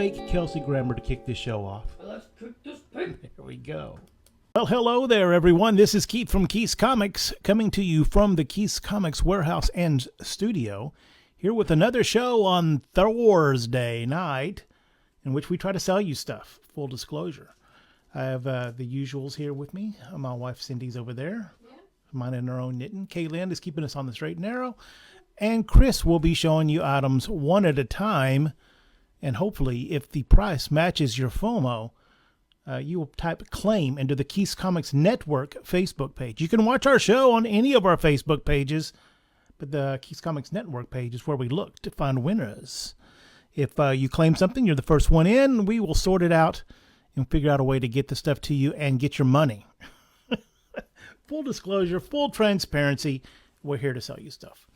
fake Kelsey Grammer to kick this show off. Let's cook this pig. Here we go. Well, hello there, everyone. This is Keith from Keith's Comics, coming to you from the Keith's Comics warehouse and studio, here with another show on Thursday night, in which we try to sell you stuff. Full disclosure. I have the usuals here with me. My wife Cindy's over there. Yeah. Mine in her own knitting. Kaylin is keeping us on the straight and narrow. And Chris will be showing you items one at a time. And hopefully, if the price matches your FOMO, you will type claim into the Keith's Comics Network Facebook page. You can watch our show on any of our Facebook pages, but the Keith's Comics Network page is where we look to find winners. If you claim something, you're the first one in. We will sort it out and figure out a way to get the stuff to you and get your money. Full disclosure, full transparency. We're here to sell you stuff.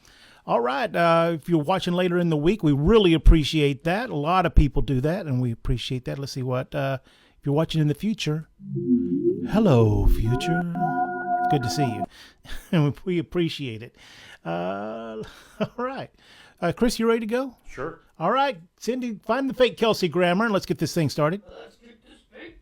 All right. If you're watching later in the week, we really appreciate that. A lot of people do that, and we appreciate that. Let's see what... if you're watching in the future, hello, future. Good to see you. And we appreciate it. All right. Chris, you ready to go? Sure. All right. Cindy, find the fake Kelsey Grammer, and let's get this thing started. Let's cook this pig.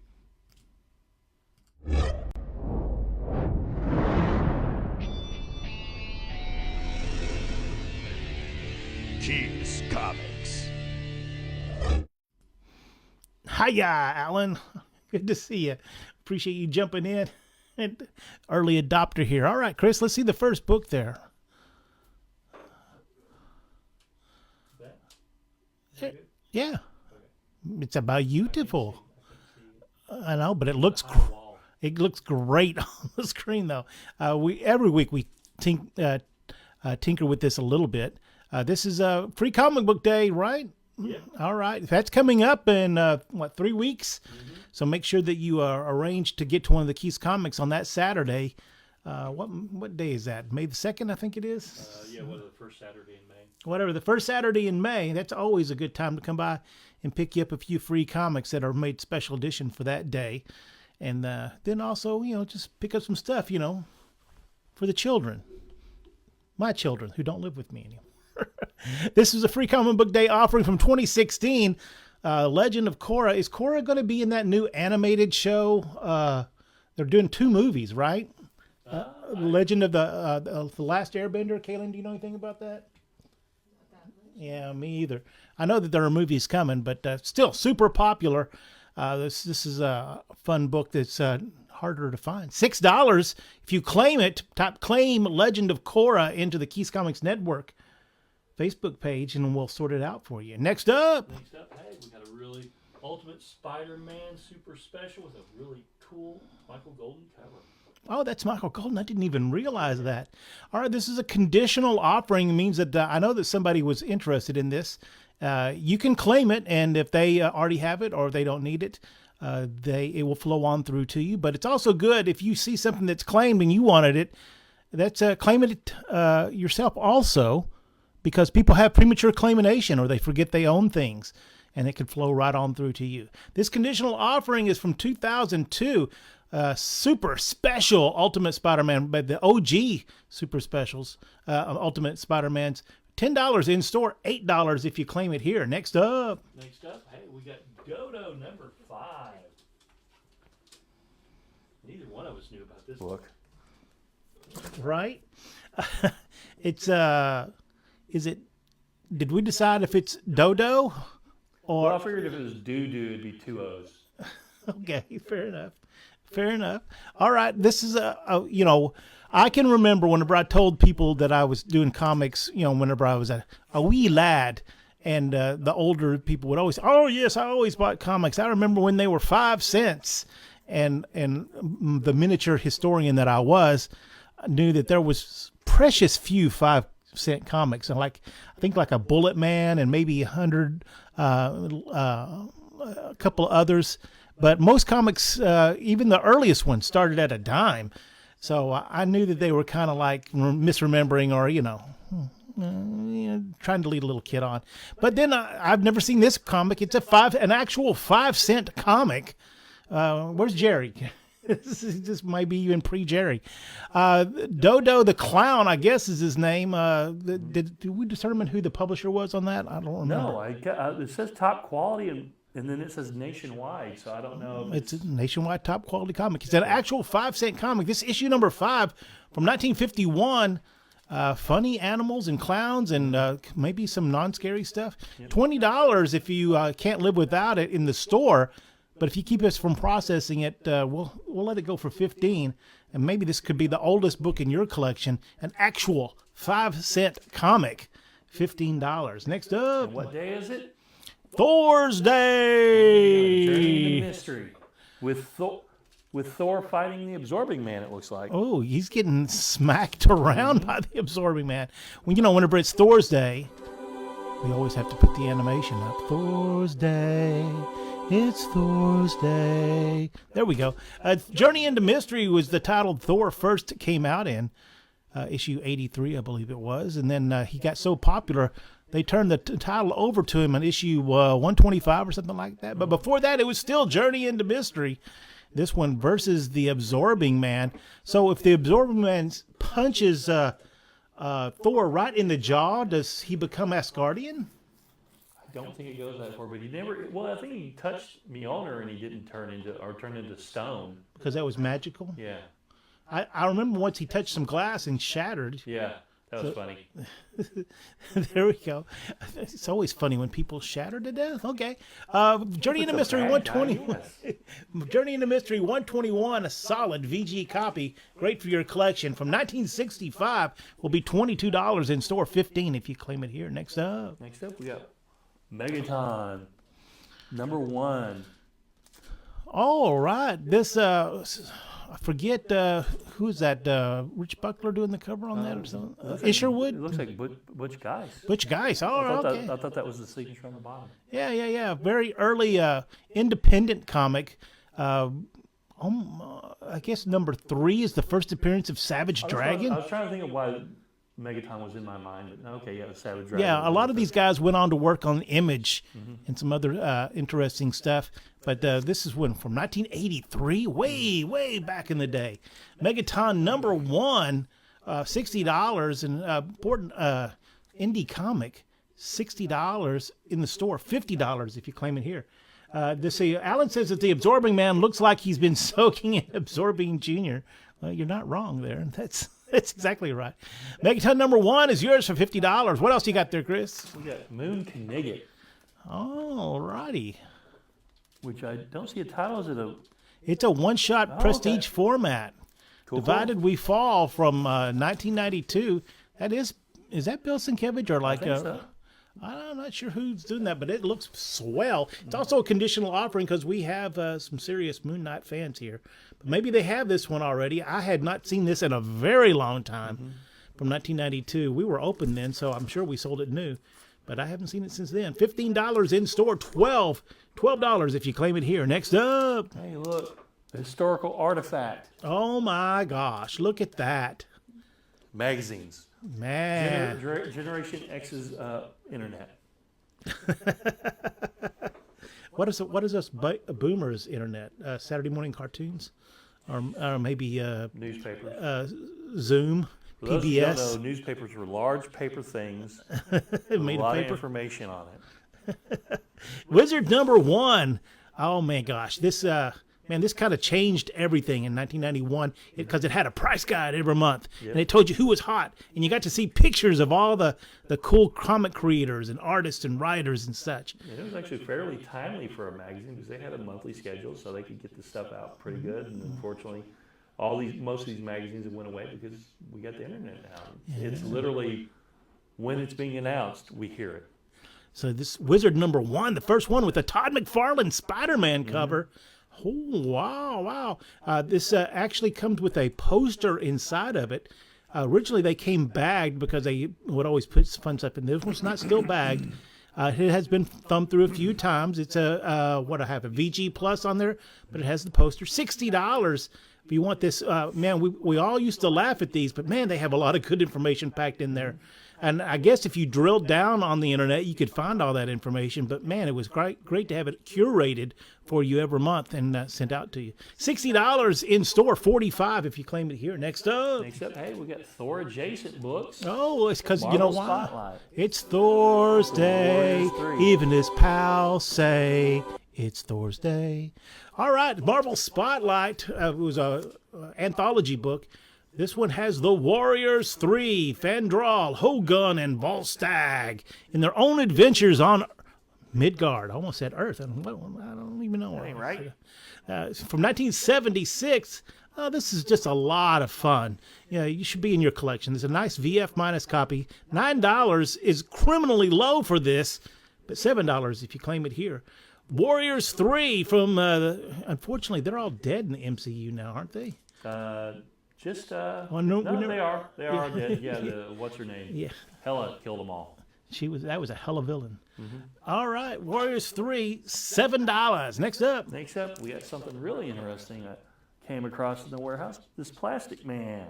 Keith's Comics. Hiya, Alan. Good to see you. Appreciate you jumping in. Early adopter here. All right, Chris, let's see the first book there. Yeah. It's about beautiful. I know, but it looks great on the screen though. Every week we tinker with this a little bit. This is a free comic book day, right? Yeah. All right. That's coming up in, 3 weeks? Mm-hmm. So make sure that you arrange to get to one of the Keith's Comics on that Saturday. What day is that? May the 2nd, I think it is? The first Saturday in May. Whatever, the first Saturday in May. That's always a good time to come by and pick you up a few free comics that are made special edition for that day. And then also, just pick up some stuff, for the children. My children who don't live with me anymore. This is a free comic book day offering from 2016. Legend of Korra. Is Korra going to be in that new animated show? They're doing 2 movies, right? Legend of the Last Airbender. Kaylin, do you know anything about that? Yeah, me either. I know that there are movies coming, but still super popular. This is a fun book that's harder to find. $6 if you claim it. Type claim Legend of Korra into the Keith's Comics Network Facebook page, and we'll sort it out for you. Next up, hey, we got a really Ultimate Spider-Man super special with a really cool Michael Golden cover. Oh, that's Michael Golden. I didn't even realize that. All right, this is a conditional offering. It means that I know that somebody was interested in this. You can claim it, and if they already have it or they don't need it, it will flow on through to you. But it's also good if you see something that's claimed and you wanted it. That's claim it yourself also, because people have premature claimination or they forget they own things, and it can flow right on through to you. This conditional offering is from 2002. Super special Ultimate Spider-Man, but the OG super specials, Ultimate Spider-Man's $10 in store, $8 if you claim it here. Next up, hey, we got Dodo number 5. Neither one of us knew about this book. Right? Did we decide if it's Dodo or? Well, I figured if it was Doo-Doo, it'd be 2 O's. Okay, fair enough. All right, this is I can remember whenever I told people that I was doing comics, whenever I was a wee lad, and the older people would always, oh yes, I always bought comics. I remember when they were 5 cents, and the miniature historian that I was, knew that there was precious few 5-cent comics, and I think like a Bullet Man and maybe 100, a couple of others. But most comics, even the earliest ones, started at a dime. So I knew that they were kind of like misremembering or, trying to lead a little kid on. But then I've never seen this comic. It's an actual 5-cent comic. Where's Jerry? This might be even pre-Jerry. Dodo the Clown, I guess, is his name. Did we determine who the publisher was on that? I don't remember. No, it says top quality and And then it says nationwide, so I don't know. If It's a nationwide top quality comic. It's an actual 5-cent comic. This issue number 5 from 1951. Funny animals and clowns and maybe some non-scary stuff. $20 if you can't live without it in the store. But if you keep us from processing it, we'll let it go for $15. And maybe this could be the oldest book in your collection. An actual 5-cent comic. $15. Next up. And what day is it? Thor's Journey Day. into Mystery. With Thor fighting the Absorbing Man, it looks like. Oh, he's getting smacked around by the Absorbing Man. Well, whenever it's Thor's Day, we always have to put the animation up. Thor's Day. It's Thor's Day. There we go. Journey into Mystery was the title Thor first came out in. Issue 83, I believe it was. And then he got so popular, they turned the title over to him on issue 125 or something like that. But before that, it was still Journey into Mystery. This one versus the Absorbing Man. So if the Absorbing Man punches Thor right in the jaw, does he become Asgardian? I don't think it goes that far, but he never. Well, I think he touched Mjolnir and he didn't turn into stone. Because that was magical? Yeah. I remember once he touched some glass and shattered. Yeah, that was funny. There we go. It's always funny when people shatter to death. Okay. Journey into Mystery 120. Journey into Mystery 121, a solid VG copy. Great for your collection. From 1965 will be $22 in store, $15 if you claim it here. Next up, we got Megaton, #1. all right. This I forget who's that. Rich Buckler doing the cover on that or something? Isherwood. It looks like Butch Guice. Butch Guice. Oh, okay. I thought that was the signature on the bottom. Yeah. Very early independent comic. I guess number 3 is the first appearance of Savage Dragon. I was trying to think of why Megaton was in my mind, but okay, yeah, Savage Dragon. Yeah, a lot of these guys went on to work on Image and some other interesting stuff. But this is one from 1983, way back in the day. Megaton #1, $60, and important indie comic, $60 in the store, $50 if you claim it here. Alan says that the Absorbing Man looks like he's been soaking in Absorbing Jr. Well, you're not wrong there. That's exactly right. Megaton #1 is yours for $50. What else you got there, Chris? We got Moon Knigget. All righty. Which I don't see a title. Is it a... It's a one-shot prestige format. Cool. Divided We Fall from 1992. Is that Bill Sienkiewicz or like... I think so. I'm not sure who's doing that, but it looks swell. It's also a conditional offering because we have some serious Moon Knight fans here. But maybe they have this one already. I had not seen this in a very long time from 1992. We were open then, so I'm sure we sold it new. But I haven't seen it since then. $15 in store, $12 if you claim it here. Next up. Hey, look. The historical artifact. Oh, my gosh. Look at that. Magazines. Man. Generation X's internet. What is us boomers internet? Saturday morning cartoons? Or maybe Newspapers. Zoom? For those PBS. who don't know, newspapers were large paper things with a Made of lot of paper. information on it. Wizard #1. Oh my gosh, this kind of changed everything in 1991 because it had a price guide every month, and it told you who was hot, and you got to see pictures of all the cool comic creators and artists and writers and such. And it was actually fairly timely for a magazine because they had a monthly schedule, so they could get the stuff out pretty good. And unfortunately, most of these magazines have went away because we got the internet now. It's literally when it's being announced, we hear it. So this Wizard #1, the first one with the Todd McFarlane Spider-Man cover. Oh, wow. This actually comes with a poster inside of it. Originally, they came bagged because they would always put fun stuff in. This one's not still bagged. It has been thumbed through a few times. It's a VG Plus on there, but it has the poster. $60 if you want this. Man, we all used to laugh at these, but man, they have a lot of good information packed in there. And I guess if you drilled down on the internet, you could find all that information. But man, it was great to have it curated for you every month and sent out to you. $60 in store, $45 if you claim it here. Next up. Hey, we got Thor adjacent books. Oh, it's because you know Marvel why? Spotlight. It's Thor's Day. Warriors 3. Even his pals say It's Thursday. All right, Marvel Spotlight. It was a anthology book. This one has the Warriors 3, Fandral, Hogun, and Volstagg in their own adventures on Midgard. I almost said Earth. I don't even know. That ain't right. From 1976. This is just a lot of fun. You should be in your collection. There's a nice VF minus copy. $9 is criminally low for this, but $7 if you claim it here. Warriors 3 from, unfortunately, they're all dead in the MCU now, aren't they? They are. They are dead. Yeah, what's her name? Yeah. Hela killed them all. That was a hell of a villain. All right, Warriors 3, $7. Next up, we got something really interesting that came across in the warehouse. This Plastic Man.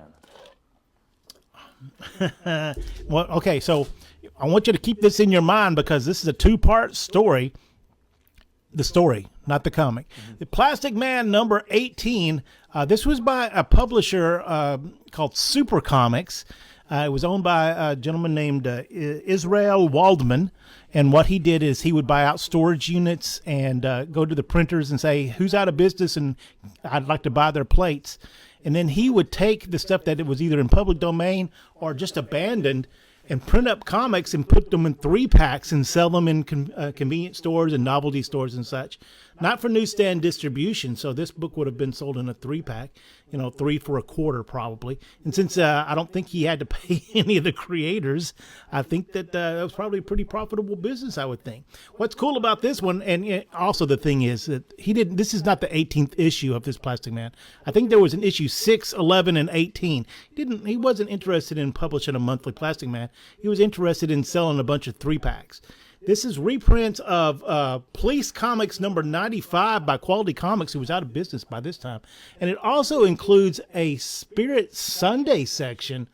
Well, okay, so I want you to keep this in your mind because this is a two-part story. The story, not the comic. The Plastic Man number 18. This was by a publisher called Super Comics. It was owned by a gentleman named Israel Waldman. And what he did is he would buy out storage units and go to the printers and say, who's out of business and I'd like to buy their plates. And then he would take the stuff that it was either in public domain or just abandoned and print up comics and put them in 3-packs and sell them in convenience stores and novelty stores and such. Not for newsstand distribution, so this book would have been sold in a 3-pack, 3 for a quarter probably. And since I don't think he had to pay any of the creators, I think that was probably a pretty profitable business, I would think. What's cool about this one, and also the thing is that this is not the 18th issue of this Plastic Man. I think there was an issue 6, 11, and 18. He wasn't interested in publishing a monthly Plastic Man. He was interested in selling a bunch of 3-packs. This is reprints of Police Comics number 95 by Quality Comics, who was out of business by this time. And it also includes a Spirit Sunday section.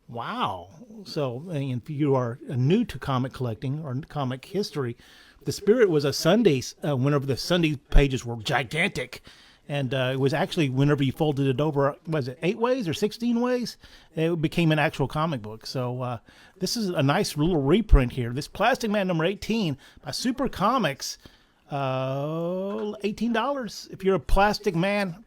Wow. So if you are new to comic collecting or comic history, the Spirit was a Sunday, whenever the Sunday pages were gigantic. And it was actually, whenever you folded it over, was it 8 ways or 16 ways? It became an actual comic book. So this is a nice little reprint here. This Plastic Man number 18 by Super Comics, $18. If you're a Plastic Man.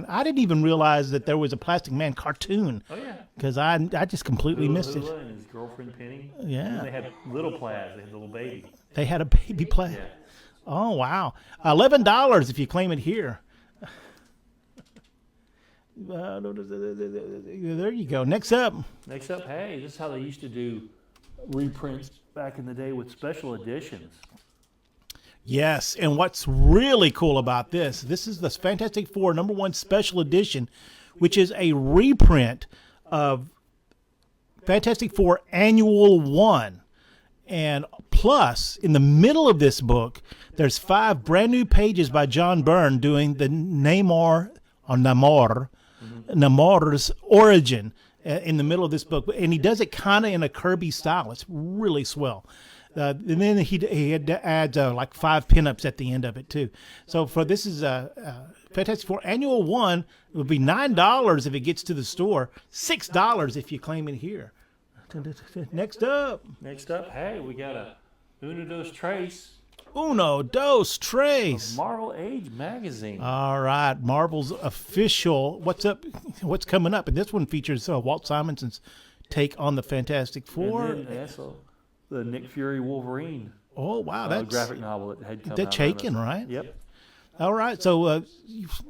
I didn't even realize that there was a Plastic Man cartoon. Oh, yeah. Because I just completely missed it. And his girlfriend Penny. Yeah. And they had little Plaz. They had a little baby. They had a baby Plaz. Yeah. Oh, wow. $11 if you claim it here. There you go. Next up, hey, this is how they used to do reprints back in the day with special editions. Yes, and what's really cool about this is the Fantastic Four #1 special edition, which is a reprint of Fantastic Four Annual 1. And plus, in the middle of this book, there's 5 brand new pages by John Byrne doing the Namor's origin in the middle of this book. And he does it kind of in a Kirby style. It's really swell. And then he adds like 5 pinups at the end of it, too. So this is Fantastic Four Annual 1. It would be $9 if it gets to the store, $6 if you claim it here. Next up, hey, we got a Uno Dos Tres. Uno Dos Tres. Marvel Age magazine. All right, Marvel's official. What's up? What's coming up? And this one features Walt Simonson's take on the Fantastic Four. And then also the Nick Fury Wolverine. Oh wow, that's graphic novel that had come out. That's Chaikin, right? Yep. All right, so it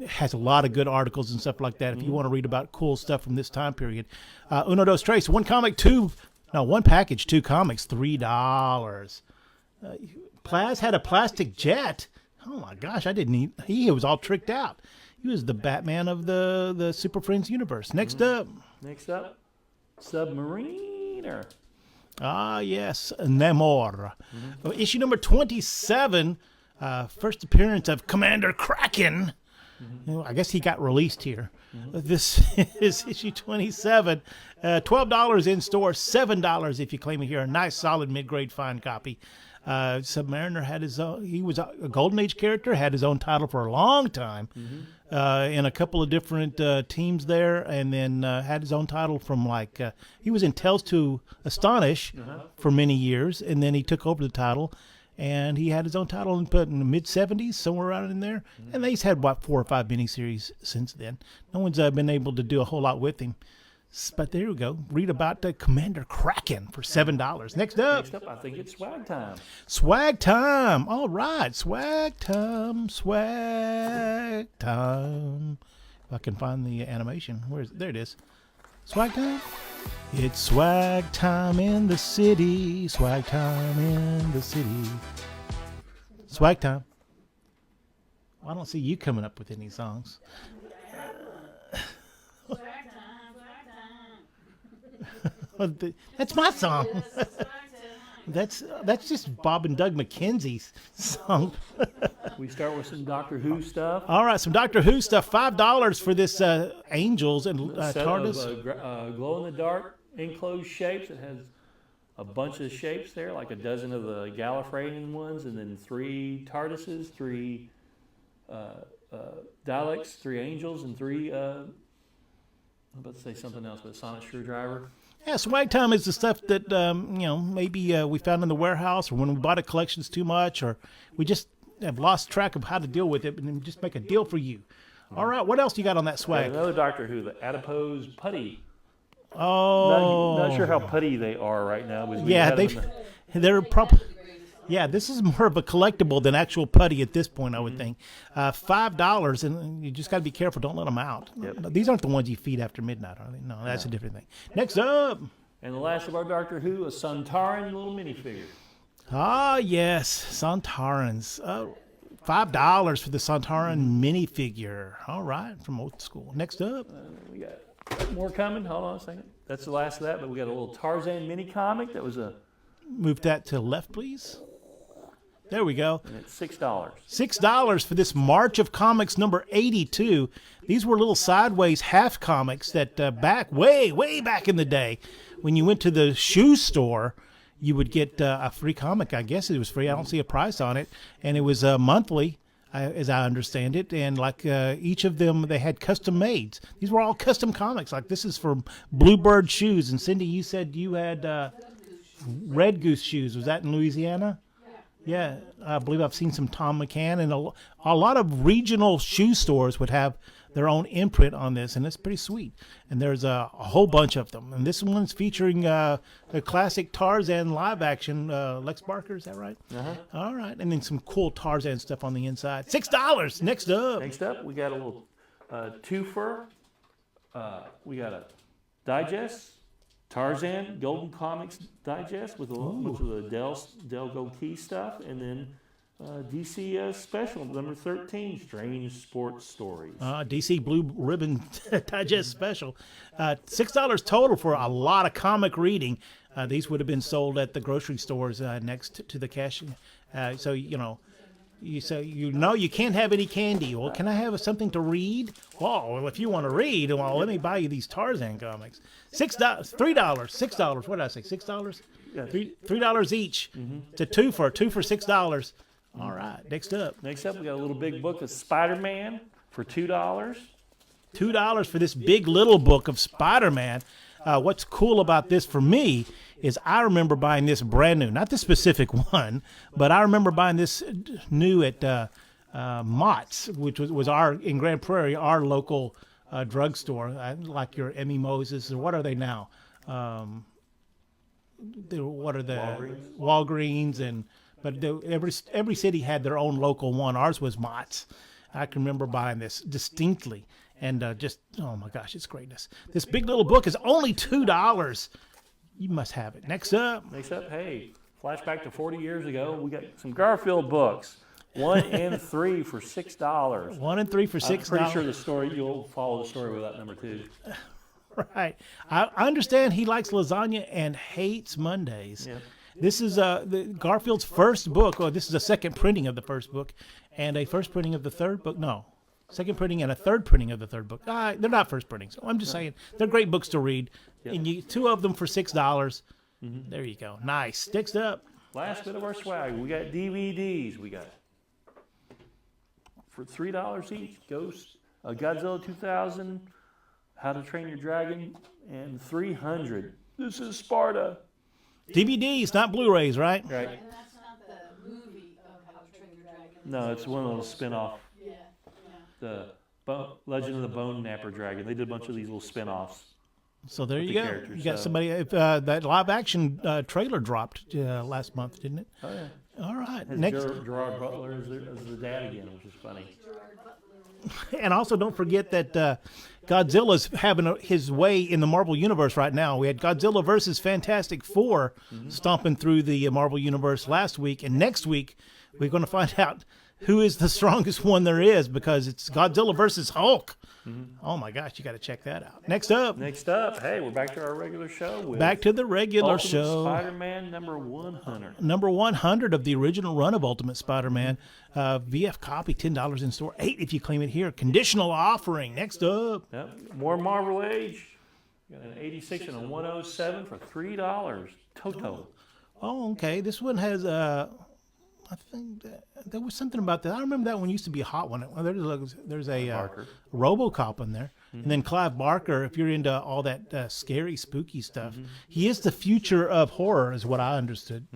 has a lot of good articles and stuff like that if you want to read about cool stuff from this time period. Uno Dos Tres, one package, 2 comics, $3. Plaz had a plastic jet. Oh my gosh, he was all tricked out. He was the Batman of the Super Friends universe. Next up, Submariner. Ah, yes, Namor. Issue number 27. First appearance of Commander Kraken. I guess he got released here. This is issue 27. $12 in store, $7 if you claim it here. A nice, solid, mid-grade fine copy. Submariner had his own. He was a Golden Age character. Had his own title for a long time, in a couple of different teams there, and then had his own title from he was in Tales to Astonish for many years, and then he took over the title. And he had his own title put in the mid-'70s, somewhere around in there. And he's had, 4 or 5 miniseries since then. No one's been able to do a whole lot with him. But there we go. Read about Commander Kraken for $7. Next up. Next up, I think it's swag time. Swag time. All right. Swag time. Swag time. If I can find the animation. Where is it? There it is. Swag time. It's swag time in the city. Swag time in the city. Swag time. Well, I don't see you coming up with any songs. That's my song. That's just Bob and Doug McKenzie's song. We start with some Doctor Who stuff. All right, some Doctor Who stuff. $5 for this Angels and Set TARDIS. of glow-in-the-dark enclosed shapes. It has a bunch of shapes there, like a dozen of the Gallifreyan ones, and then 3 TARDISes, 3 Daleks, 3 Angels, and 3. I'm about to say something else, but a sonic screwdriver. Yeah, swag time is the stuff that maybe we found in the warehouse, or when we bought a collections too much, or we just have lost track of how to deal with it, and then just make a deal for you. All right, what else you got on that swag? Another Doctor Who, the adipose putty. Oh, Not sure how putty they are right now. Because yeah, they're probably. Yeah, this is more of a collectible than actual putty at this point, I would think. $5, and you just got to be careful. Don't let them out. Yep. These aren't the ones you feed after midnight, are they? No, that's a different thing. Next up. And the last of our Doctor Who, a Sontaran little minifigure. Ah, yes, Sontarans. $5 for the Sontaran minifigure. All right, from old school. Next up. We got more coming. Hold on a second. That's the last of that, but we got a little Tarzan mini comic that was a. Move that to left, please. There we go. And it's $6. $6 for this March of Comics number 82. These were little sideways half comics that way back in the day, when you went to the shoe store, you would get a free comic. I guess it was free. I don't see a price on it. And it was monthly, as I understand it. And like each of them, they had custom mades. These were all custom comics. Like this is for Bluebird shoes. And Cindy, you said you had Red Goose shoes. Was that in Louisiana? Yeah, I believe I've seen some Tom McCann, and a lot of regional shoe stores would have their own imprint on this, and it's pretty sweet. And there's a whole bunch of them. And this one's featuring the classic Tarzan live action, Lex Barker, is that right? Uh-huh. All right, and then some cool Tarzan stuff on the inside. $6. Next up. Next up, we got a little twofer. We got a digest. Tarzan Golden Comics Digest with a bunch of the Del Gold Key stuff, and then DC Special number 13, Strange Sports Stories. DC Blue Ribbon Digest Special. $6 total for a lot of comic reading. These would have been sold at the grocery stores next to the cash. So you can't have any candy. Well, can I have something to read? Well, if you want to read, well, let me buy you these Tarzan comics. $6. What did I say? $6? Yes. $3 each. It's a two for $6. All right. Next up, we got a little big book of Spider-Man for $2. $2 for this big little book of Spider-Man. What's cool about this for me is I remember buying this brand new, not the specific one, but I remember buying this new at Mott's, which was in Grand Prairie, our local drugstore, like your Emmy Moses, or what are they now? What are the Walgreens but every city had their own local one. Ours was Mott's. I can remember buying this distinctly, and oh my gosh, it's greatness. This big little book is only $2. You must have it. Next up, hey, flashback to 40 years ago. We got some Garfield books. 1 and 3 for $6. 1 and 3 for $6. I'm pretty sure you'll follow the story with that number 2. Right. I understand he likes lasagna and hates Mondays. Yeah. This is Garfield's first book. Oh, this is a second printing of the first book, and a first printing of the third book. No, second printing and a third printing of the third book. They're not first printings. I'm just saying they're great books to read. Yep. And 2 of them for $6. Mm-hmm. There you go. Nice. Next up. Last bit of our swag. We got DVDs. We got for $3 each. Ghost, Godzilla 2000, How to Train Your Dragon, and 300. This is Sparta. DVDs, not Blu-rays, right? Right. And that's not the movie. No, it's one of those spin-off. The Legend of the Bone Napper Dragon. They did a bunch of these little spin-offs. So there with you the go. characters, You got so- somebody. That live action trailer dropped last month, didn't it? Oh yeah. All right. Has Next, Gerard Butler as the dad again, which is funny. and also don't forget that Godzilla's having his way in the Marvel Universe right now. We had Godzilla versus Fantastic Four stomping through the Marvel Universe last week, and next week we're going to find out who is the strongest one there is, because it's Godzilla versus Hulk. Oh my gosh, you got to check that out. Next up, Hey, we're back to our regular show. With back to the regular Ultimate show. Spider-Man number 100. Number 100 of the original run of Ultimate Spider-Man. VF copy, $10 in store, $8 if you claim it here. Conditional offering. Next up. Yep. More Marvel Age. Got an 86 and a 107 for $3. Toto. Oh, okay. This one has, I think there was something about that. I remember that one used to be a hot one. There's a Barker. RoboCop in there. And then Clive Barker, if you're into all that scary, spooky stuff, he is the future of horror, is what I understood.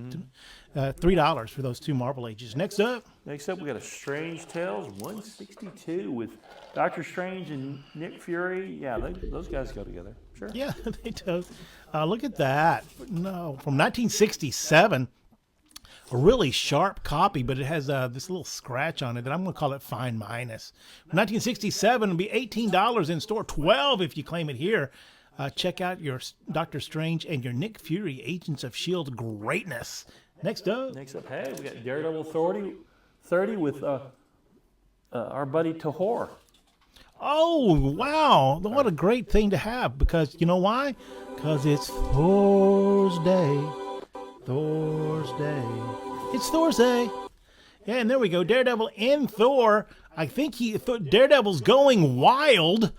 $3 for those two Marvel Ages. Next up. Next up, we got a Strange Tales 162 with Doctor Strange and Nick Fury. Yeah, those guys go together. Sure. Yeah, they do. Look at that. No, from 1967. A really sharp copy, but it has this little scratch on it that I'm going to call it fine minus. 1967 will be $18 in store, $12 if you claim it here. Check out your Doctor Strange and your Nick Fury Agents of S.H.I.E.L.D. greatness. Next up, Hey, we got Daredevil 30 with our buddy Tahor. oh, wow. What a great thing to have, because you know why? Because it's Thor's Day. Thor's Day. It's Thor's Day. Yeah, and there we go. Daredevil and Thor. I think Daredevil's going wild.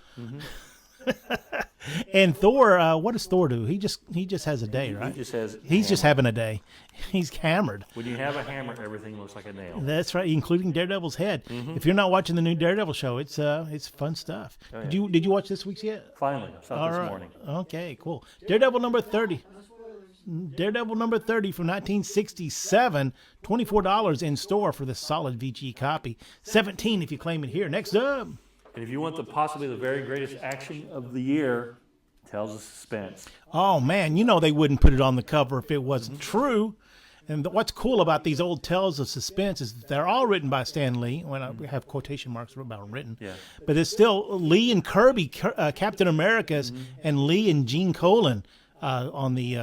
And Thor, what does Thor do? He just has a day, right? He's just having a day. He's hammered. When you have a hammer, everything looks like a nail. That's right, including Daredevil's head. If you're not watching the new Daredevil show, it's fun stuff. Oh, yeah. Did you watch this week's yet? Finally, I saw it this morning. Okay, cool. Daredevil number 30. Daredevil number 30 from 1967. $24 in store for the solid VG copy. $17 if you claim it here. Next up. And if you want possibly the very greatest action of the year, Tales of Suspense. Oh, man, you know they wouldn't put it on the cover if it wasn't true. And what's cool about these old Tales of Suspense is that they're all written by Stan Lee. When I have quotation marks about written. Yeah. But it's still Lee and Kirby, Captain America's, and Lee and Gene Colan on the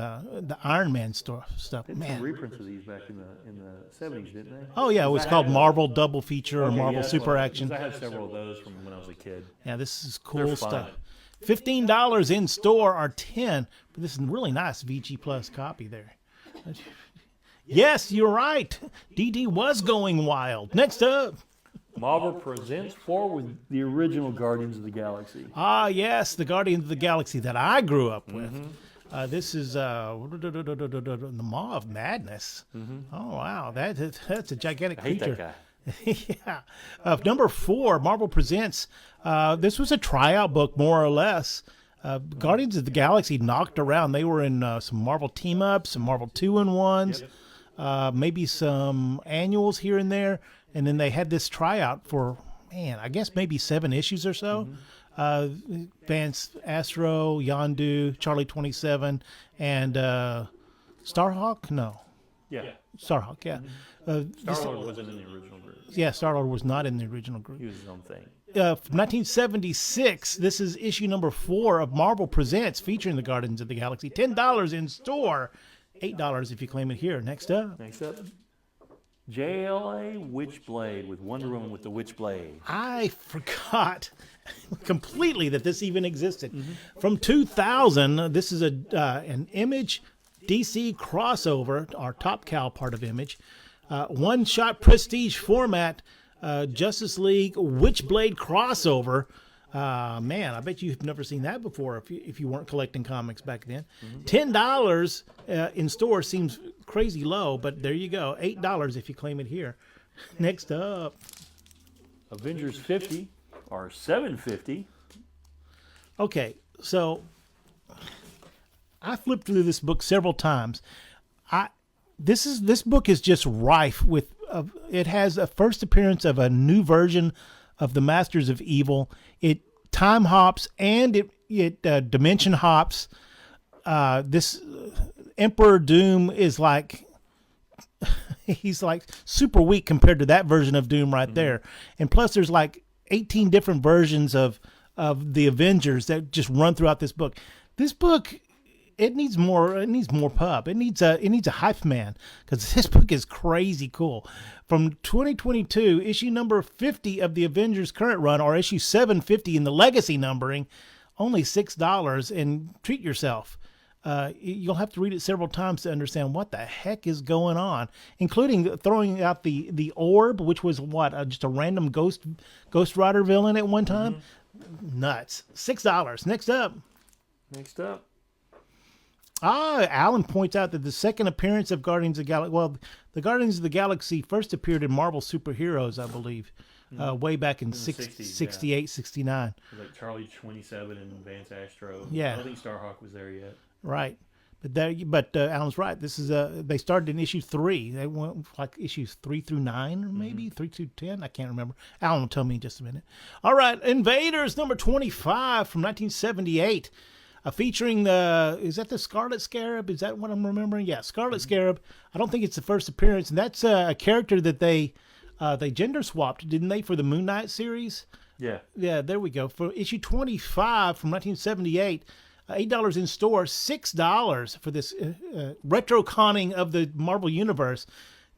Iron Man stuff. They did some reprints of these back in the 70s, didn't they? Oh, yeah, it was called Marvel Double Feature or Marvel Super Action. I had several of those from when I was a kid. Yeah, this is They're cool fun. stuff. $15 in store or $10 for this really nice VG Plus copy there. Yes, you're right. DD was going wild. Next up. Marvel presents forward the original Guardians of the Galaxy. Ah, yes, the Guardians of the Galaxy that I grew up with. This is the Maw of Madness. Oh, wow. That's a gigantic I hate creature. that guy. Yeah. Number 4, Marvel Presents. This was a tryout book, more or less. Guardians of the Galaxy knocked around. They were in some Marvel team-ups, some Marvel 2-in-1s, maybe some annuals here and there. And then they had this tryout for, I guess maybe 7 issues or so. Vance Astro, Yondu, Charlie 27, and Starhawk? No. Yeah. Starhawk, yeah. Star-Lord wasn't in the original group. Yeah, Star-Lord was not in the original group. He was his own thing. From 1976, this is issue number 4 of Marvel Presents, featuring the Guardians of the Galaxy. $10 in store, $8 if you claim it here. Next up. JLA Witchblade with Wonder Woman with the Witchblade. I forgot completely that this even existed. From 2000, this is an Image DC crossover, our Top Cow part of Image. One-shot prestige format, Justice League Witchblade crossover. Man, I bet you've never seen that before if you weren't collecting comics back then. $10 in store seems crazy low, but there you go. $8 if you claim it here. Next up. Avengers 50 or 750. Okay, so I flipped through this book several times. This book is just rife with it has a first appearance of a new version of the Masters of Evil. It time hops and it dimension hops. This Emperor Doom is like he's like super weak compared to that version of Doom right there. And plus there's like 18 different versions of the Avengers that just run throughout this book. This book, it needs more pub. It needs a hype man, because this book is crazy cool. From 2022, issue number 50 of the Avengers current run, or issue 750 in the legacy numbering, only $6, and treat yourself. You'll have to read it several times to understand what the heck is going on, including throwing out the orb, which was just a random Ghost Rider villain at one time. Nuts. $6. Next up. Alan points out that the second appearance of Guardians of the Galaxy, the Guardians of the Galaxy first appeared in Marvel Superheroes, I believe, way back in 68, 69. Like Charlie 27 and Vance Astro. Yeah. I don't think Starhawk was there yet. Right. But Alan's right. This is they started in issue 3. They went like issues 3 through 9, or maybe 3 through 10. I can't remember. Alan will tell me in just a minute. All right, Invaders number 25 from 1978, featuring is that the Scarlet Scarab? Is that what I'm remembering? Yeah, Scarlet Scarab. I don't think it's the first appearance, and that's a character that they gender swapped, didn't they, for the Moon Knight series? Yeah. Yeah. There we go. For issue 25 from 1978. $8 in store, $6 for this retro-conning of the Marvel Universe,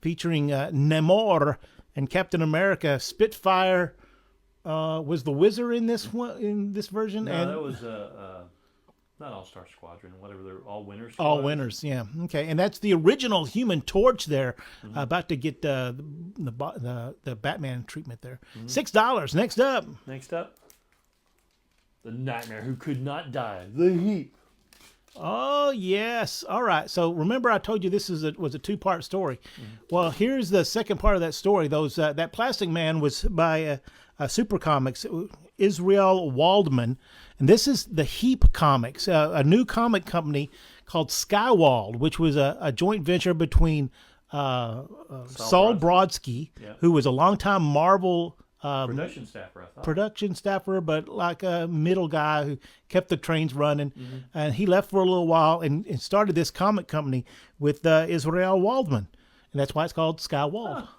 featuring Namor and Captain America. Spitfire was the Wizard in this one, in this version. No, and that was not All-Star Squadron. Whatever, they're All Winners. Squadron. All Winners, yeah. Okay, and that's the original Human Torch there, about to get the Batman treatment there. $6. Next up. The Nightmare Who Could Not Die. The Heap. Oh, yes. All right. So remember I told you this was a 2-part story. Well, here's the second part of that story. That Plastic Man was by Super Comics, Israel Waldman. And this is the Heap Comics, a new comic company called Skywald, which was a joint venture between Saul Brodsky, who was a longtime Marvel production staffer, I thought. Production staffer, but like a middle guy who kept the trains running. And he left for a little while and started this comic company with Israel Waldman. And that's why it's called Skywald.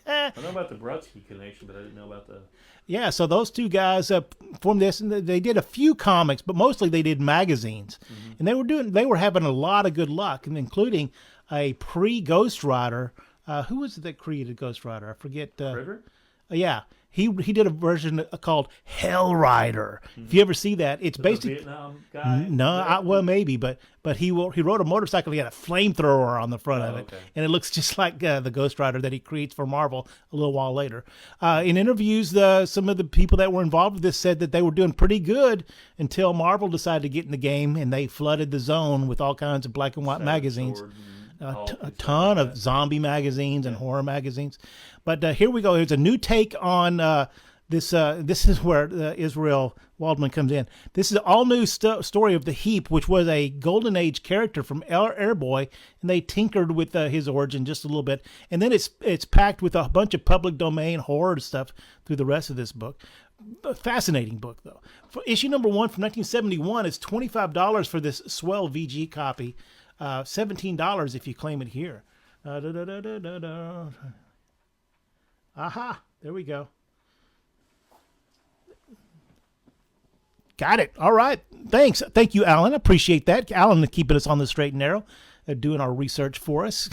I know about the Brodsky connection, but I didn't know about the... Yeah, so those two guys formed this, and they did a few comics, but mostly they did magazines. And they were having a lot of good luck, and including a pre-Ghost Rider. Who was it that created Ghost Rider? I forget. River? Yeah, he did a version called Hell Rider. If you ever see that, it's basically Vietnam guy. No, well maybe, but he rode a motorcycle. He had a flamethrower on the front of it, okay. and it looks just like the Ghost Rider that he creates for Marvel a little while later. In interviews, some of the people that were involved with this said that they were doing pretty good until Marvel decided to get in the game, and they flooded the zone with all kinds of black and white magazines. A ton of zombie magazines and horror magazines. But here we go. Here's a new take on this. This is where Israel Waldman comes in. This is an all-new story of the Heap, which was a Golden Age character from Airboy, and they tinkered with his origin just a little bit. And then it's packed with a bunch of public domain horror stuff through the rest of this book. A fascinating book, though. For issue number 1 from 1971, it's $25 for this swell VG copy. $17 if you claim it here. Aha, there we go. Got it. All right. Thanks. Thank you, Alan. Appreciate that. Alan keeping us on the straight and narrow, doing our research for us.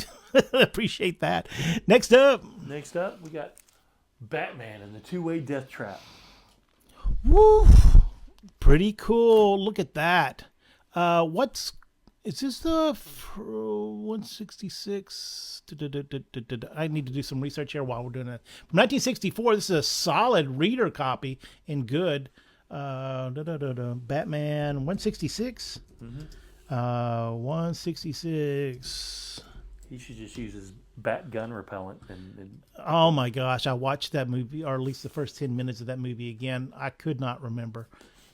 Appreciate that. Next up, we got Batman and the Two-Way Death Trap. Woo! Pretty cool. Look at that. Is this the 166? I need to do some research here while we're doing that. From 1964, this is a solid reader copy in good. Batman 166. 166. He should just use his bat gun repellent. Oh my gosh, I watched that movie, or at least the first 10 minutes of that movie again. I could not remember.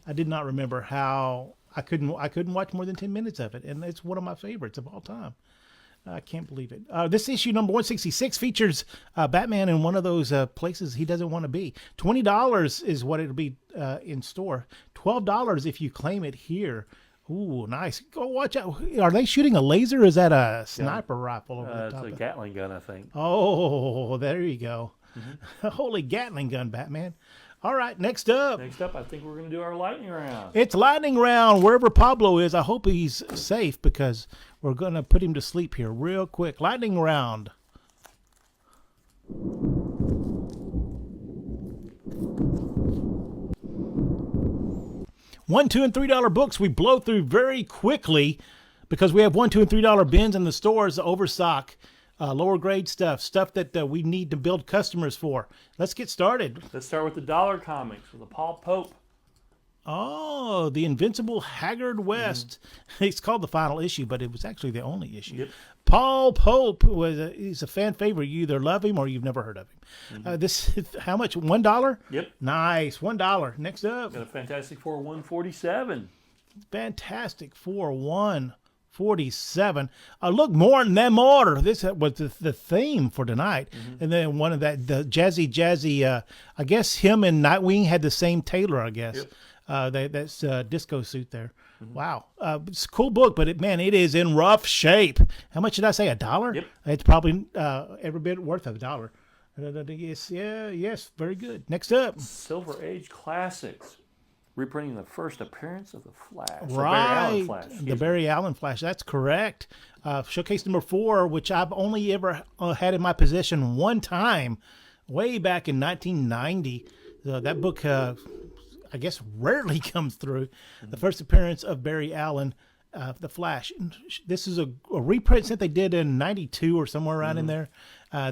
I did not remember how... I couldn't watch more than 10 minutes of it, and it's one of my favorites of all time. I can't believe it. This issue number 166 features Batman in one of those places he doesn't want to be. $20 is what it'll be in store. $12 if you claim it here. Ooh, nice. Go watch out. Are they shooting a laser or is that a sniper rifle over the top? It's a Gatling gun, I think. Oh, there you go. Holy Gatling gun, Batman. All right, next up. Next up, I think we're going to do our lightning round. It's lightning round. Wherever Pablo is, I hope he's safe because we're going to put him to sleep here real quick. Lightning round. $1, $2, and $3 books we blow through very quickly because we have $1, $2, and $3 bins in the stores, overstock. Lower grade stuff that we need to build customers for. Let's get started. Let's start with the dollar comics with the Paul Pope. Oh, the Invincible Haggard West. It's called the final issue, but it was actually the only issue. Yep. Paul Pope he's a fan favorite. You either love him or you've never heard of him. This how much? $1? Yep. Nice. $1. Next up. Got a Fantastic Four 147. Fantastic Four 147. Look, more than them order. This was the theme for tonight. And then one of the jazzy. I guess him and Nightwing had the same tailor. I guess. Yep. That's disco suit there. Wow, it's a cool book, but it is in rough shape. How much did I say? $1? Yep. It's probably every bit worth of $1. Yes, very good. Next up, Silver Age Classics, reprinting the first appearance of the Flash. right? The Barry Allen Flash. That's correct. Showcase number 4, which I've only ever had in my possession one time, way back in 1990. That book. I guess rarely comes through. The first appearance of Barry Allen, the Flash. This is a reprint that they did in 92 or somewhere around in there.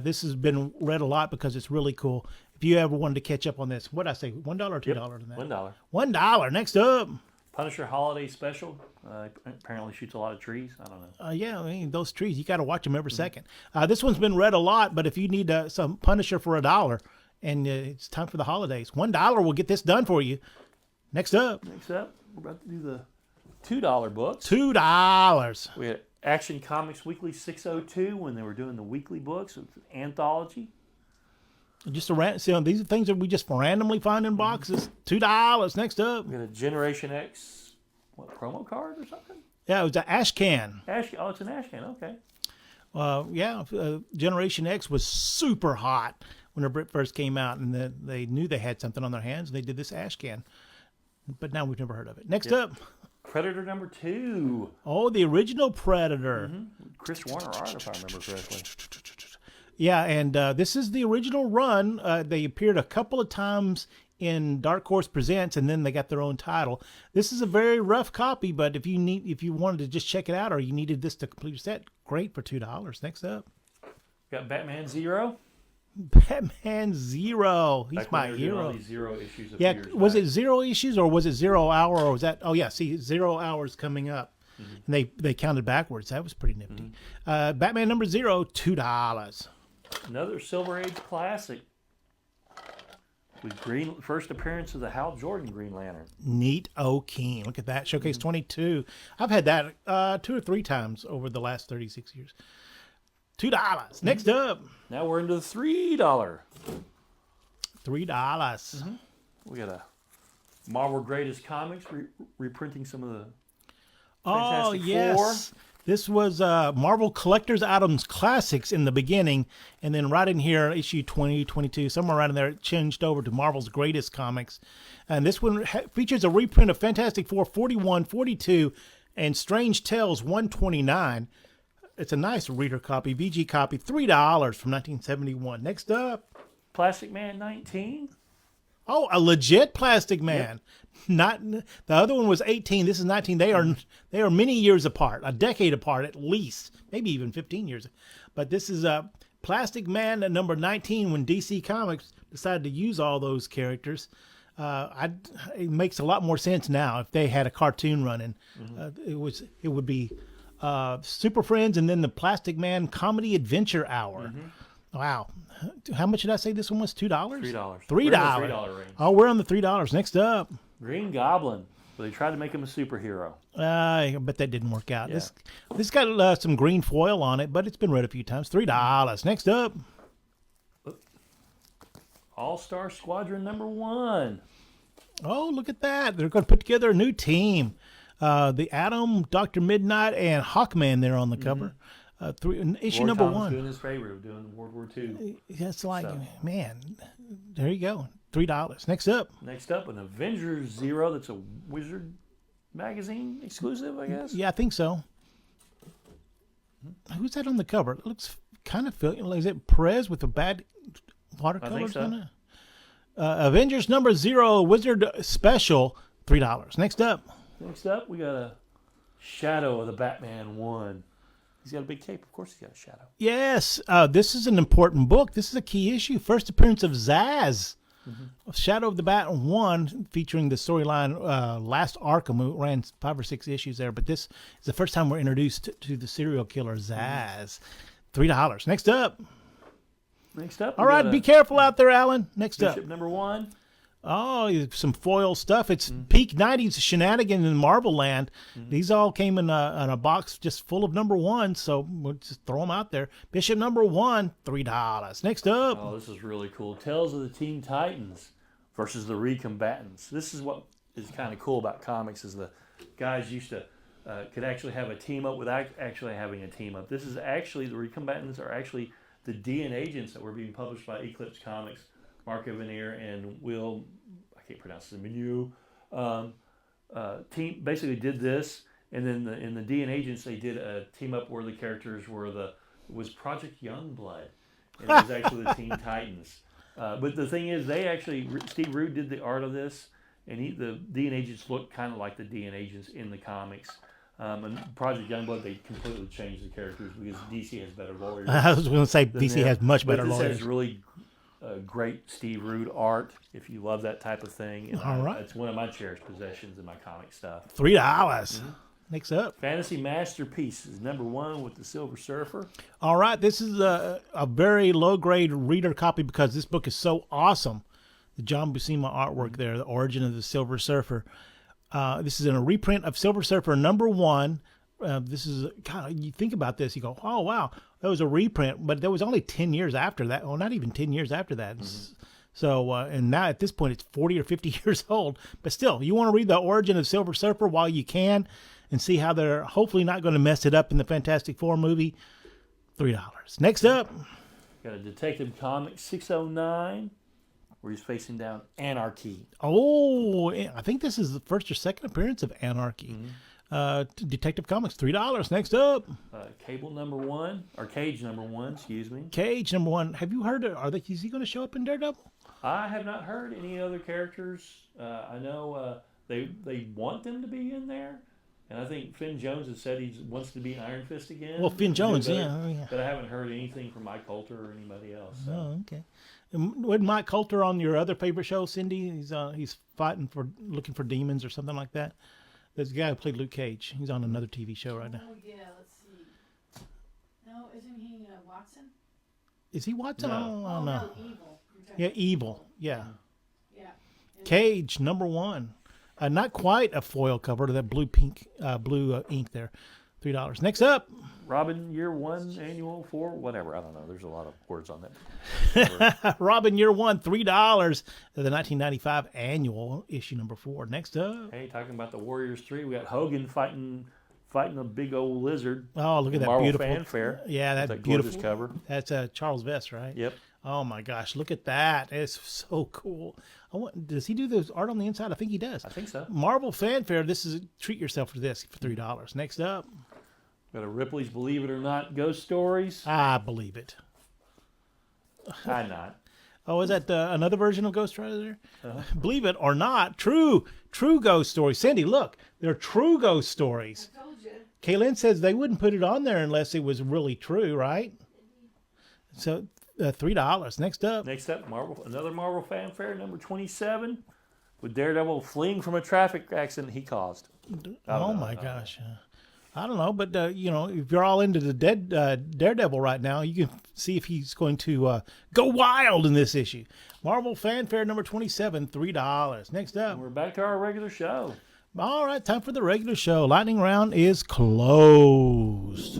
This has been read a lot because it's really cool. If you ever wanted to catch up on this, what did I say, $1 or $2 in that? $1. $1. Next up. Punisher Holiday Special. Apparently shoots a lot of trees. I don't know. Yeah, I mean, those trees, you got to watch them every second. This one's been read a lot, but if you need some Punisher for $1, and it's time for the holidays, $1 will get this done for you. Next up. Next up, we're about to do the $2 books. $2. We had Action Comics Weekly 602 when they were doing the weekly books. It's an anthology. Just these are things that we just randomly find in boxes. $2. Next up. We got a Generation X, promo card or something? Yeah, it was an ash can. Oh, it's an ash can. Okay. Generation X was super hot when it first came out, and they knew they had something on their hands, and they did this ash can. But now we've never heard of it. Next up. Predator number 2. Oh, the original Predator. Chris Warner art, if I remember correctly. Yeah, and this is the original run. They appeared a couple of times in Dark Horse Presents, and then they got their own title. This is a very rough copy, but if you wanted to just check it out, or you needed this to complete your set, great for $2. Next up. Got Batman Zero. Batman Zero. He's Back my when they were doing hero. all these Zero issues. Yeah, was it 0 issues or was it 0 hour or was that? Oh yeah, see, 0 hours coming up, and they counted backwards. That was pretty nifty. Batman number 0, $2. Another Silver Age classic with first appearance of the Hal Jordan Green Lantern. Neat O'Keen. Look at that. Showcase 22. I've had that 2 or 3 times over the last 36 years. $2. Next up. Now we're into the $3. $3. We got a Marvel Greatest Comics reprinting some of the Oh, Fantastic yes. This was Marvel Collector's Items Classics in the beginning, and then right in here, issue 20, 22, somewhere around in there, it changed over to Marvel's Greatest Comics. And this one features a reprint of Fantastic Four 41, 42, and Strange Tales 129. It's a nice reader copy, VG copy, $3 from 1971. Next up. Plastic Man 19. Oh, a legit Plastic Man. Yep. Not the other one was 18. This is 19. They are many years apart, a decade apart at least, maybe even 15 years. But this is a Plastic Man at number 19 when DC Comics decided to use all those characters. It makes a lot more sense now if they had a cartoon running. It would be Super Friends and then the Plastic Man Comedy Adventure Hour. Wow. How much did I say this one was? $2? $3. $3. $3 range. Oh, we're on the $3. Next up. Green Goblin. Well, they tried to make him a superhero. But that didn't work out. Yeah. This got some green foil on it, but it's been read a few times. $3. Next up. All-Star Squadron #1. Oh, look at that. They're going to put together a new team. The Atom, Dr. Midnight, and Hawkman there on the cover. Issue Roy number Thomas 1. doing his favorite, doing World War II. That's like, So. man, there you go. $3. Next up. Next up, an Avengers Zero. That's a Wizard magazine exclusive, I guess. Yeah, I think so. Who's that on the cover? It looks kind of is it Perez with a bad watercolors so. on it? Avengers #0 Wizard Special, $3. Next up. Next up, we got a Shadow of the Batman 1. He's got a big cape. Of course he's got a shadow. Yes, this is an important book. This is a key issue. First appearance of Zaz. Shadow of the Bat 1, featuring the storyline Last Arkham. It ran 5 or 6 issues there, but this is the first time we're introduced to the serial killer Zaz. $3. Next up. Next up, All right, be careful out there, Alan. Next up. Bishop #1. Oh, some foil stuff. It's peak 90s shenanigans in Marvel Land. These all came in a box just full of #1, so we'll just throw them out there. Bishop #1, $3. Next up. Oh, this is really cool. Tales of the Teen Titans versus the Recombatants. This is what is kind of cool about comics is the guys used to could actually have a team up without actually having a team up. This is actually, the Recombatants are actually the DN agents that were being published by Eclipse Comics. Mark Evanier and Will, I can't pronounce his menu, team basically did this, and then in the DN Agents they did a team up where the characters was Project Youngblood, and it was actually the Teen Titans. But the thing is, Steve Rude did the art of this, and the DN Agents look kind of like the DN Agents in the comics. And Project Youngblood, they completely changed the characters because DC has better lawyers. I was going to say DC has much better This lawyers. has really great Steve Rude art, if you love that type of thing. And All right. It's one of my cherished possessions in my comic stuff. $3. Next up. Fantasy Masterpiece is #1 with the Silver Surfer. All right, this is a very low-grade reader copy because this book is so awesome. The John Buscema artwork there, The Origin of the Silver Surfer. This is in a reprint of Silver Surfer #1. This is kind of, you think about this, you go, oh, wow, that was a reprint, but that was only 10 years after that. Well, not even 10 years after that. So, and now at this point, it's 40 or 50 years old. But still, you want to read The Origin of Silver Surfer while you can and see how they're hopefully not going to mess it up in the Fantastic Four movie. $3. Next up. Got a Detective Comics 609, where he's facing down Anarchy. Oh, I think this is the first or second appearance of Anarchy. Detective Comics, $3. Next up. Cable #1, or Cage #1, excuse me. Cage #1. Have you heard? Is he going to show up in Daredevil? I have not heard any other characters. I know they want them to be in there, and I think Finn Jones has said he wants to be Iron Fist again. Well, Finn Jones, but, yeah. But I haven't heard anything from Mike Coulter or anybody else. So. Oh, okay. And wasn't Mike Coulter on your other favorite show, Cindy? He's looking for demons or something like that. There's a guy who played Luke Cage. He's on another TV show right now. Oh, yeah, let's see. No, isn't he Watson? Is he Watson? No. I don't know. No, Evil. Yeah, Evil. Yeah. Yeah. Cage #1. Not quite a foil cover to that blue ink there. $3. Next up. Robin Year 1 Annual 4, whatever. I don't know. There's a lot of words on that. Robin Year 1, $3. The 1995 Annual, issue #4. Next up. Hey, talking about the Warriors 3, we got Hogan fighting a big old lizard. Oh, look at that Marvel beautiful fanfare. Yeah, With that gorgeous beautiful cover. That's Charles Vess, right? Yep. Oh my gosh, look at that! It's so cool. Does he do the art on the inside? I think he does. I think so. Marvel fanfare. Treat yourself to this for $3. Next up. Got a Ripley's Believe It or Not Ghost Stories. I believe it. I not. Oh, is that another version of Ghost Rider? Believe it or not, true ghost stories. Cindy, look, they're true ghost stories. I told you. Kaylin says they wouldn't put it on there unless it was really true, right? So $3. Next up. Next up, another Marvel fanfare, #27, with Daredevil fleeing from a traffic accident he caused. Oh my gosh. I don't know, but if you're all into the Daredevil right now, you can see if he's going to go wild in this issue. Marvel Fanfare #27, $3. Next up. And we're back to our regular show. All right, time for the regular show. Lightning round is closed.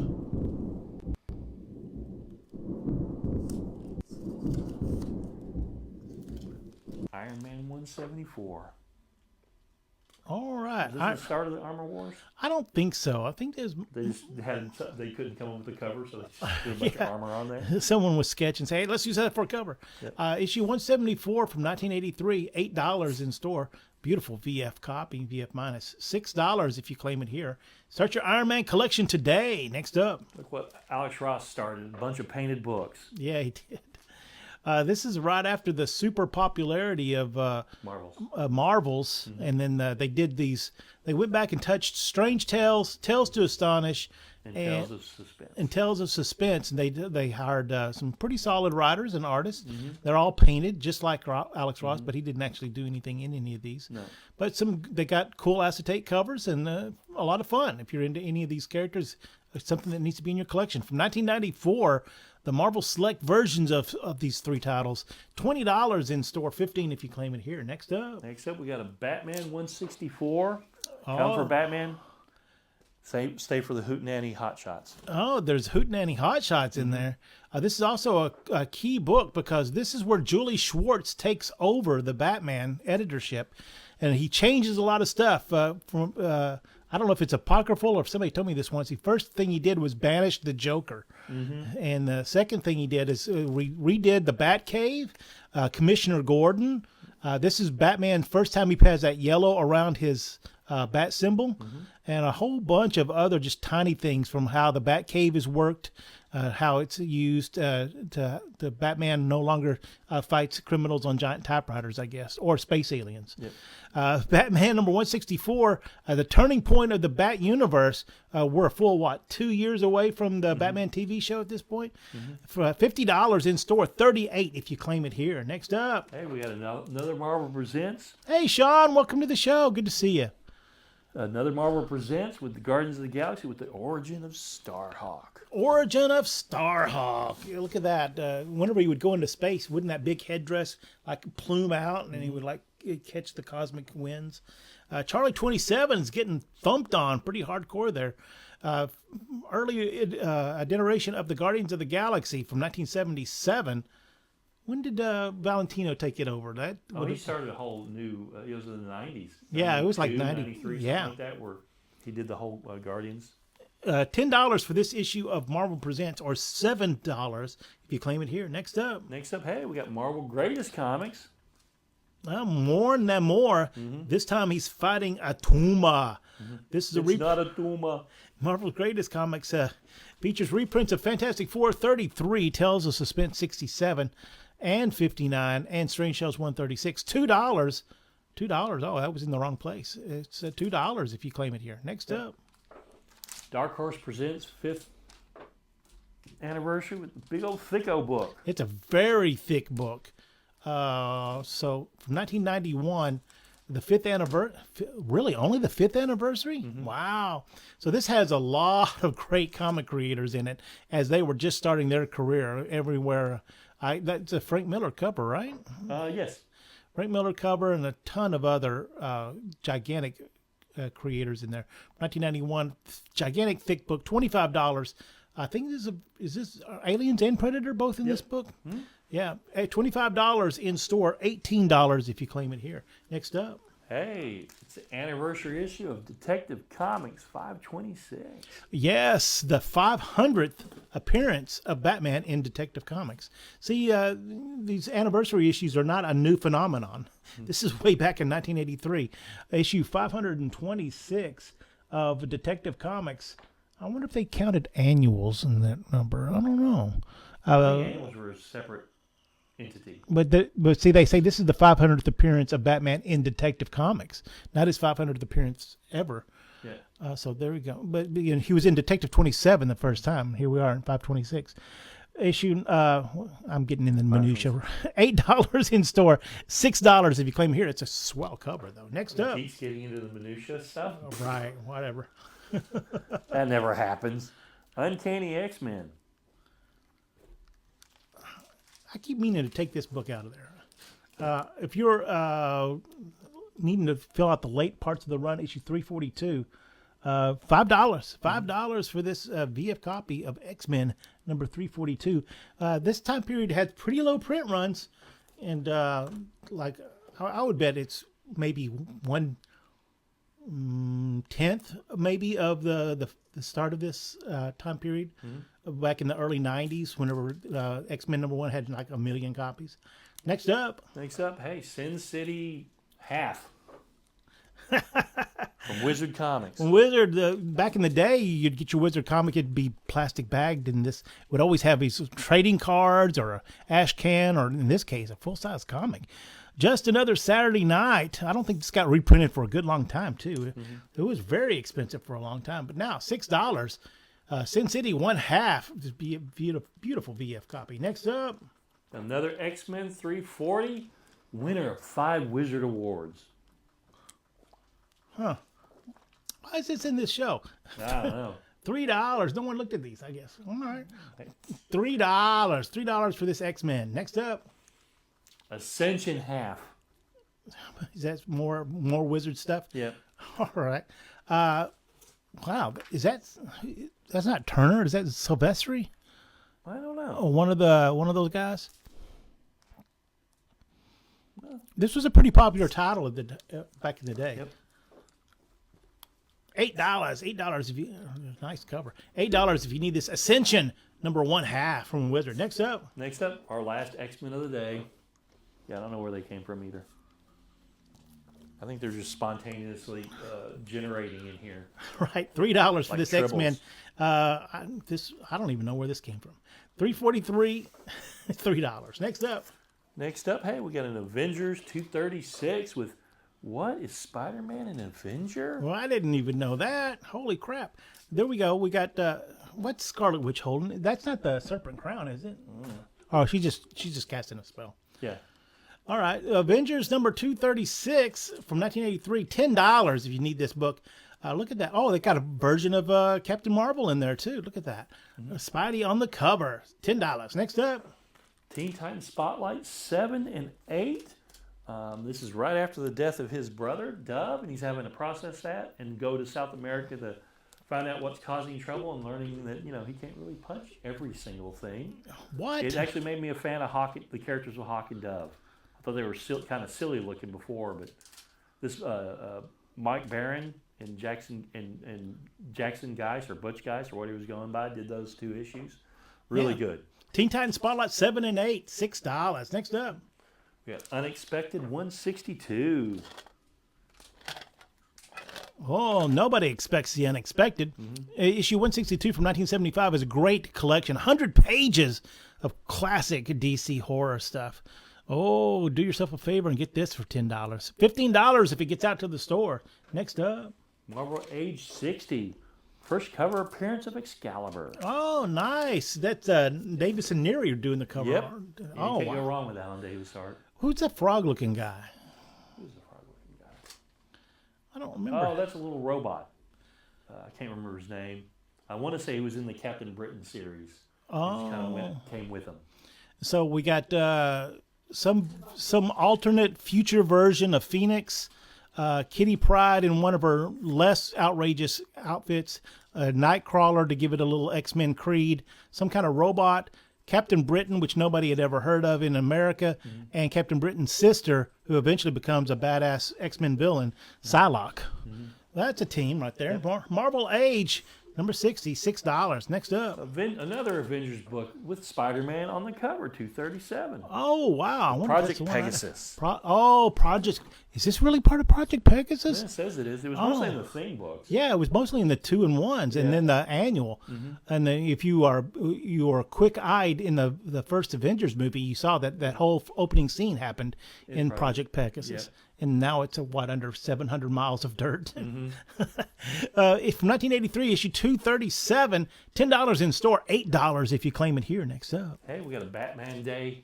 Iron Man 174. All right. Is this the start of the Armor Wars? I don't think so. I think there's They couldn't come up with a cover, so they just threw a bunch of armor on there. someone was sketching, say, hey, let's use that for a cover. Yep. Issue 174 from 1983, $8 in store. Beautiful VF copy, VF minus. $6 if you claim it here. Start your Iron Man collection today. Next up. Look what Alex Ross started, a bunch of painted books. Yeah, he did. This is right after the super popularity of Marvels, and then they did these. They went back and touched Strange Tales, Tales to Astonish, and Tales of Suspense. And Tales of Suspense, and they hired some pretty solid writers and artists. They're all painted just like Alex Ross, but he didn't actually do anything in any of these. No. But they got cool acetate covers and a lot of fun. If you're into any of these characters, it's something that needs to be in your collection. From 1994. The Marvel Select versions of these three titles, $20 in store, $15 if you claim it here. Next up, we got a Batman 164. Come for Batman. Stay for the Hootenanny Hot Shots. Oh, there's Hootenanny Hot Shots in there. This is also a key book because this is where Julie Schwartz takes over the Batman editorship, and he changes a lot of stuff from. I don't know if it's apocryphal or if somebody told me this once. The first thing he did was banish the Joker. And the second thing he did is redid the Batcave, Commissioner Gordon. This is Batman's first time he has that yellow around his bat symbol, and a whole bunch of other just tiny things from how the Batcave is worked, how it's used. The Batman no longer fights criminals on giant typewriters, I guess, or space aliens. Yep. Batman number 164, the turning point of the Bat universe. We're a full 2 years away from the Batman TV show at this point. For $50 in store, $38 if you claim it here. Next up, Hey, we got another Marvel Presents. hey Sean, welcome to the show. Good to see you. Another Marvel Presents with the Guardians of the Galaxy with the origin of Starhawk. Origin of Starhawk. Yeah, look at that. Whenever he would go into space, wouldn't that big headdress plume out, and then he would catch the cosmic winds? Charlie 27 is getting thumped on pretty hardcore there. Early iteration of the Guardians of the Galaxy from 1977. When did Valentino take it over? He started a whole new. It was in the 90s. Yeah, it was like 90. 93, yeah, something like that, where he did the whole Guardians. $10 for this issue of Marvel Presents, or $7 if you claim it here. Next up, Hey, we got Marvel Greatest Comics. more and then more. This time he's fighting Atuma. This is not a Atuma. Marvel's Greatest Comics features reprints of Fantastic Four 33, Tales of Suspense 67, and 59, and Strange Tales 136. $2. Oh, that was in the wrong place. It's $2 if you claim it here. Next up, Dark Horse Presents 5th anniversary with the big old thicko book. it's a very thick book. So from 1991, the fifth anniversary. Really, only the fifth anniversary? Wow! So this has a lot of great comic creators in it as they were just starting their career everywhere. That's a Frank Miller cover, right? Yes. Frank Miller cover and a ton of other gigantic creators in there. 1991, gigantic thick book, $25. I think is this Aliens and Predator both in this book? Yeah, $25 in store, $18 if you claim it here. Next up. Hey, it's the anniversary issue of Detective Comics 526. Yes, the 500th appearance of Batman in Detective Comics. See, these anniversary issues are not a new phenomenon. This is way back in 1983. Issue 526 of Detective Comics. I wonder if they counted annuals in that number. I don't know. The annuals were a separate entity. But see, they say this is the 500th appearance of Batman in Detective Comics, not his 500th appearance ever. Yeah. So there we go. But he was in Detective 27 the first time. Here we are in 526. Issue, I'm getting in the minutia. $8 in store, $6 if you claim here. It's a swell cover, though. Next up. Keeps getting into the minutia stuff. Right, whatever. That never happens. Uncanny X-Men. I keep meaning to take this book out of there. If you're needing to fill out the late parts of the run, issue 342, $5 for this VF copy of X-Men number 342. This time period had pretty low print runs, and like I would bet it's maybe 1/10 maybe of the start of this time period, back in the early 90s, whenever X-Men number 1 had like 1 million copies. Next up, hey, Sin City half from Wizard Comics. Wizard, back in the day, you'd get your Wizard comic, it'd be plastic bagged, and this would always have these trading cards or a ash can, or in this case, a full-size comic. Just Another Saturday Night. I don't think this got reprinted for a good long time, too. It was very expensive for a long time, but now $6. Sin City 1/2. Just be a beautiful VF copy. Next up, Another X-Men 340, winner of 5 Wizard Awards. why is this in this show? I don't know. $3. No one looked at these, I guess. All right. $3. $3 for this X-Men. Next up, Ascension half. is that more Wizard stuff? Yep. All right. Wow. That's not Turner? Is that Silvestri? I don't know. Oh, one of those guys. This was a pretty popular title of back in the day. Yep. $8 if you nice cover. $8 if you need this Ascension number 1/2 from Wizard. Next up, Our last X-Men of the day. Yeah, I don't know where they came from either. I think they're just spontaneously generating in here. right? $3 for Like this tribbles. X-Men. I don't even know where this came from. 343, $3. Next up, Hey, we got an Avengers 236 with, what, is Spider-Man an Avenger? well, I didn't even know that. Holy crap! There we go. We got what's Scarlet Witch holding? That's not the Serpent Crown, is it? Oh, she's just casting a spell. Yeah. All right, Avengers number 236 from 1983, $10 if you need this book. Look at that. Oh, they got a version of Captain Marvel in there, too. Look at that. Spidey on the cover, $10. Next up, Teen Titans Spotlight 7 and 8. This is right after the death of his brother, Dove, and he's having to process that and go to South America to find out what's causing trouble and learning that, he can't really punch every single thing. what? It actually made me a fan of the characters of Hawk and Dove. I thought they were kind of silly looking before, but this Mike Barron and Jackson Geist or Butch Geist or what he was going by did those 2 issues. Really good. Teen Titans Spotlight 7 and 8, $6. Next up, We got Unexpected 162. oh, nobody expects the unexpected. Issue 162 from 1975 is a great collection, 100 pages of classic DC horror stuff. Oh, do yourself a favor and get this for $10. $15 if it gets out to the store. Next up. Marvel Age 60. First cover appearance of Excalibur. Oh, nice. That's Davis and Neary are doing the cover Yep. art. You Oh, can't go wow. wrong with Alan Davis art. Who's that frog-looking guy? Who's the frog-looking guy? I don't remember. Oh, that's a little robot. I can't remember his name. I want to say he was in the Captain Britain series. Oh. Kind of came with him. So we got some alternate future version of Phoenix, Kitty Pryde in one of her less outrageous outfits, Nightcrawler to give it a little X-Men creed, some kind of robot, Captain Britain, which nobody had ever heard of in America, and Captain Britain's sister, who eventually becomes a badass X-Men villain, Psylocke. That's a team right there. Marvel Age, number 60, $6. Next up. Another Avengers book with Spider-Man on the cover, 237. Oh, wow. I wonder if that's Project the one I- Pegasus. Project. Is this really part of Project Pegasus? Yeah, it says it is. It was mostly in the theme books. Yeah, it was mostly in the 2-in-1s and then the annual. And then if you are quick-eyed in the first Avengers movie, you saw that whole opening scene happened in Project Pegasus. Yeah. And now it's under 700 miles of dirt. From 1983, issue 237, $10 in store, $8 if you claim it here. Next up. Hey, we got a Batman Day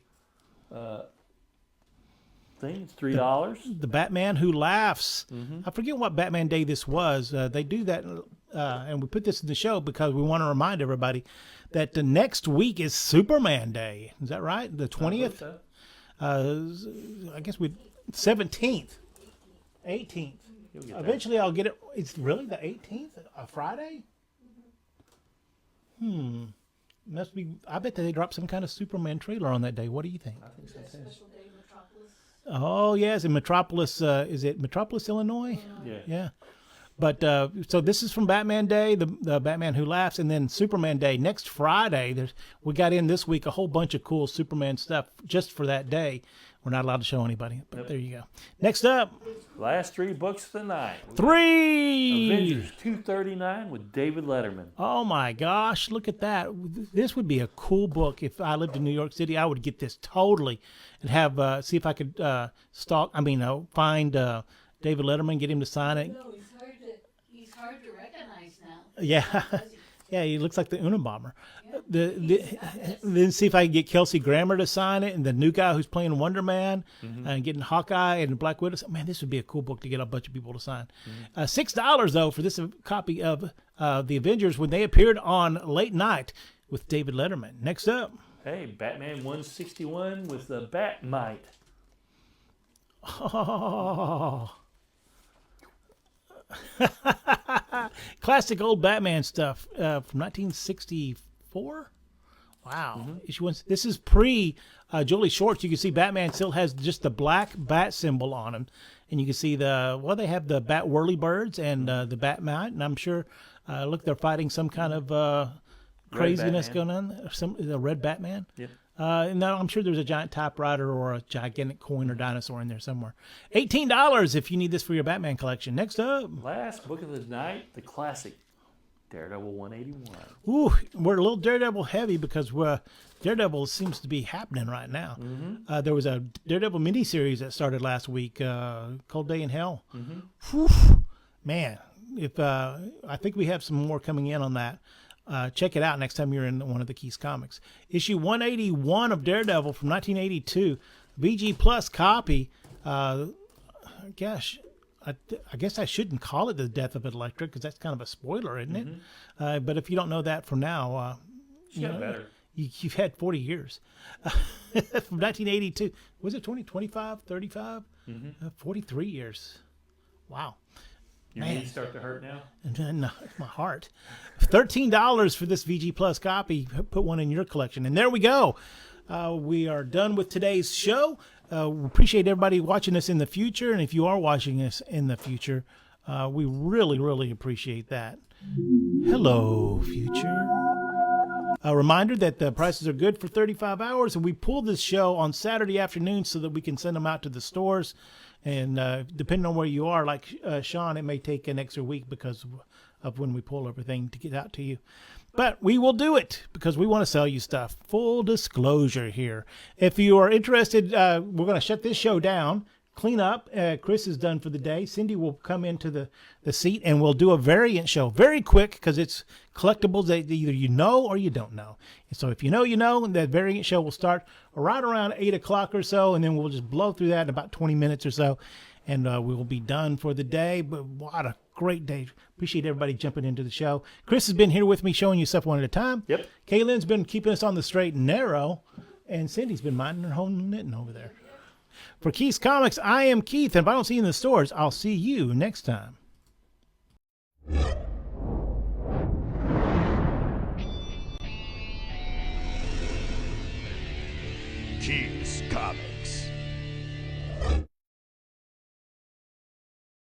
thing. It's $3. The Batman Who Laughs. I forget what Batman Day this was. They do that, and we put this in the show because we want to remind everybody that the next week is Superman Day. Is that right? The 20th? I guess 17th. 18th. You'll get that. Eventually, I'll get it. It's really the 18th, a Friday. Must be. I bet they dropped some kind of Superman trailer on that day. What do you think? I think so too. Special day Metropolis. Oh yes, in Metropolis. Is it Metropolis, Illinois? Yeah. Yeah. But so this is from Batman Day, the Batman Who Laughs, and then Superman Day next Friday. We got in this week a whole bunch of cool Superman stuff just for that day. We're not allowed to show anybody, but there you go. Next up, Last 3 books of the night. 3. Avengers 239 with David Letterman. Oh my gosh, look at that. This would be a cool book. If I lived in New York City, I would get this totally and have, see if I could find David Letterman, get him to sign it. No, he's hard to recognize now. Yeah. Yeah, he looks like the Unabomber. Then see if I can get Kelsey Grammer to sign it, and the new guy who's playing Wonder Man, and getting Hawkeye and Black Widow. Man, this would be a cool book to get a bunch of people to sign. $6 though for this copy of the Avengers when they appeared on Late Night with David Letterman. Next up, Hey, Batman 161 with the Batmite. oh. Classic old Batman stuff from 1964. Wow. Issue one. This is pre Julie Shorts. You can see Batman still has just the black bat symbol on him, and you can see they have the bat whirlybirds and the Batmite, and I'm sure look, they're fighting some kind of craziness going on. The red Batman. Yep. And I'm sure there's a giant typewriter or a gigantic coin or dinosaur in there somewhere. $18 if you need this for your Batman collection. Next up. Last book of the night, the classic Daredevil 181. Ooh, we're a little Daredevil heavy because Daredevil seems to be happening right now. There was a Daredevil miniseries that started last week, Cold Day in Hell. Whew, man, if I think we have some more coming in on that. Check it out next time you're in one of the Keys comics. Issue 181 of Daredevil from 1982, VG Plus copy. Gosh, I guess I shouldn't call it the death of Elektra because that's kind of a spoiler, isn't it? But if you don't know that from now, She got better. you've had 40 years. From 1982. Was it 25, 35? 43 years. Wow. Your knees start to hurt now? No, my heart. $13 for this VG Plus copy. Put one in your collection. And there we go. We are done with today's show. We appreciate everybody watching us in the future. And if you are watching us in the future, we really, really appreciate that. Hello, future. A reminder that the prices are good for 35 hours. And we pull this show on Saturday afternoon so that we can send them out to the stores. And depending on where you are, like Sean, it may take an extra week because of when we pull everything to get out to you. But we will do it because we want to sell you stuff. Full disclosure here. If you are interested, we're going to shut this show down, clean up. Chris is done for the day. Cindy will come into the seat and we'll do a variant show. Very quick because it's collectibles that either you know or you don't know. And so if you know, you know, and that variant show will start right around 8 o'clock or so, and then we'll just blow through that in about 20 minutes or so, and we will be done for the day. But what a great day. Appreciate everybody jumping into the show. Chris has been here with me showing you stuff one at a time. Yep. Kaylin's been keeping us on the straight and narrow, and Cindy's been minding her own knitting over there. For Keith's Comics, I am Keith, and if I don't see you in the stores, I'll see you next time. Keys Comics.